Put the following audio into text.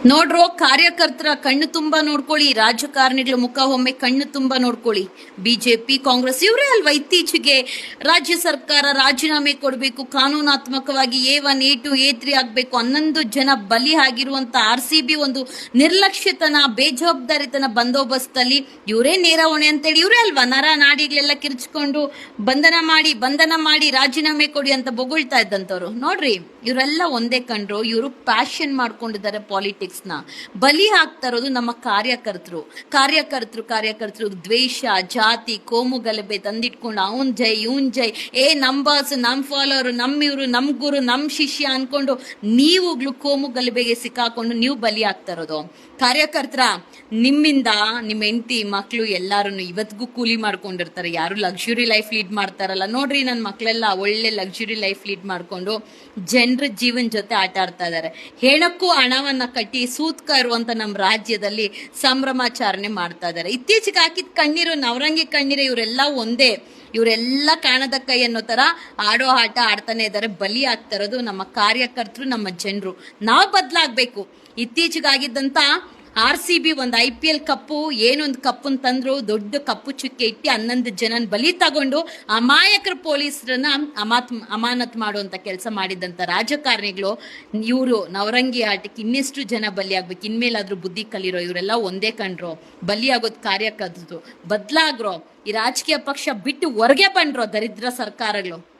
ನೋಡ್ರೋ, ಕಾರ್ಯಕರ್ತರ ಕಣ್ಣು ತುಂಬಾ ನೋಡ್ಕೊಳ್ಳಿ, ರಾಜಕಾರಣಿಗಳ ಮುಖ ಒಮ್ಮೆ ಕಣ್ಣು ತುಂಬಾ ನೋಡ್ಕೊಳ್ಳಿ. ಬಿಜೆಪಿ, ಕಾಂಗ್ರೆಸ್ ಇವರೇ ಅಲ್ವಾ ಇತ್ತೀಚೆಗೆ ರಾಜ್ಯ ಸರ್ಕಾರ ರಾಜೀನಾಮೆ ಕೊಡಬೇಕು, ಕಾನೂನಾತ್ಮಕವಾಗಿ A1, A2, A3 ಆಗ್ಬೇಕು, 11 ಜನ ಬಲಿ ಆಗಿರುವಂತ RCB ಒಂದು ನಿರ್ಲಕ್ಷ್ಯತನ, ಬೇಜವಾಬ್ದಾರಿತನ ಬಂದೋಬಸ್ತಲ್ಲಿ ಇವರೇ ನೇರ ಹೊಣೆ ಅಂತೇಳಿ ಇವರೇ ಅಲ್ವಾ ನರ ನಾಡಿಗಳೆಲ್ಲ ಕಿರ್ಚ್ಕೊಂಡು ಬಂಧನ ಮಾಡಿ ರಾಜೀನಾಮೆ ಕೊಡಿ ಅಂತ ಬೊಗಳ್ತಾ ಇದ್ದಂತವ್ರು. ನೋಡ್ರಿ, ಇವರೆಲ್ಲ ಒಂದೇ ಕಂಡ್ರು. ಇವರು ಪ್ಯಾಷನ್ ಮಾಡ್ಕೊಂಡಿದ್ದಾರೆ ಪಾಲಿಟಿಕ್ಸ್ ನ. ಬಲಿ ಆಗ್ತಾ ಇರೋದು ನಮ್ಮ ಕಾರ್ಯಕರ್ತರು ದ್ವೇಷ, ಜಾತಿ, ಕೋಮು ಗಲಭೆ ತಂದಿಟ್ಕೊಂಡು ಅವನ್ ಜೈ ಇವನ್ ಜೈ, ನಮ್ ಬಾಸ್, ನಮ್ ಫಾಲೋವರ್, ಇವ್ರು, ನಮ್ ಗುರು, ನಮ್ ಶಿಷ್ಯ ಅನ್ಕೊಂಡು ನೀವುಗಳು ಕೋಮು ಗಲಭೆಗೆ ಸಿಕ್ಕಾಕೊಂಡು ನೀವು ಬಲಿ ಆಗ್ತಾ ಇರೋದು. ಕಾರ್ಯಕರ್ತರ ನಿಮ್ಮಿಂದ ನಿಮ್ಮ ಹೆಂಡತಿ ಮಕ್ಳು ಎಲ್ಲಾರು ಇವತ್ತಿಗೂ ಕೂಲಿ ಮಾಡ್ಕೊಂಡಿರ್ತಾರೆ. ಯಾರು ಲಕ್ಸುರಿ ಲೈಫ್ ಲೀಡ್ ಮಾಡ್ತಾರಲ್ಲ. ನೋಡ್ರಿ, ನನ್ನ ಮಕ್ಳೆಲ್ಲ ಒಳ್ಳೆ ಲಕ್ಸುರಿ ಲೈಫ್ ಲೀಡ್ ಮಾಡ್ಕೊಂಡು ಜನರ ಜೀವನ ಜೊತೆ ಆಟ ಆಡ್ತಾ ಇದಾರೆ. ಹೆಣಕ್ಕೂ ಹಣವನ್ನ ಕಟ್ಟಿ ಸೂತ್ಕ ಇರುವಂತ ನಮ್ಮ ರಾಜ್ಯದಲ್ಲಿ ಸಂಭ್ರಮಾಚರಣೆ ಮಾಡ್ತಾ ಇದಾರೆ. ಇತ್ತೀಚೆಗೆ ಹಾಕಿದ ಕಣ್ಣೀರು, ನವರಂಗಿ ಕಣ್ಣೀರು, ಇವರೆಲ್ಲ ಒಂದೇ. ಇವರೆಲ್ಲ ಕಾಣದ ಕೈ ಅನ್ನೋ ತರ ಆಡೋ ಆಟ ಆಡ್ತಾನೆ ಇದ್ದಾರೆ. ಬಲಿ ಆಗ್ತಾ ಇರೋದು ನಮ್ಮ ಕಾರ್ಯಕರ್ತರು, ನಮ್ಮ ಜನರು. ನಾವು ಬದಲಾಗ್ಬೇಕು. ಇತ್ತೀಚೆಗಾಗಿದ್ದಂತ RCB ಒಂದು IPL ಕಪ್ಪು, ಏನೊಂದು ಕಪ್ಪನ್ ತಂದ್ರು, ದೊಡ್ಡ ಕಪ್ಪು ಚುಕ್ಕೆ ಇಟ್ಟು 11 ಜನನ ಬಲಿ ತಗೊಂಡು ಅಮಾಯಕರ ಪೊಲೀಸರನ್ನ ಅಮಾನತ್ ಮಾಡುವಂತ ಕೆಲಸ ಮಾಡಿದಂತ ರಾಜಕಾರಣಿಗಳು ಇವರು ನವರಂಗಿ ಆಟಕ್ಕೆ ಇನ್ನೆಷ್ಟು ಜನ ಬಲಿ ಆಗ್ಬೇಕು. ಇನ್ಮೇಲಾದ್ರೂ ಬುದ್ಧಿ ಕಲಿರೋ. ಇವರೆಲ್ಲ ಒಂದೇ ಕಂಡ್ರು. ಬಲಿ ಆಗೋದ್ ಕಾರ್ಯಕರ್ತರು. ಬದ್ಲಾಗ್ರೋ. ಈ ರಾಜಕೀಯ ಪಕ್ಷ ಬಿಟ್ಟು ಹೊರಗೆ ಬಂಡ್ರೋ ದರಿದ್ರ ಸರ್ಕಾರಗಳು.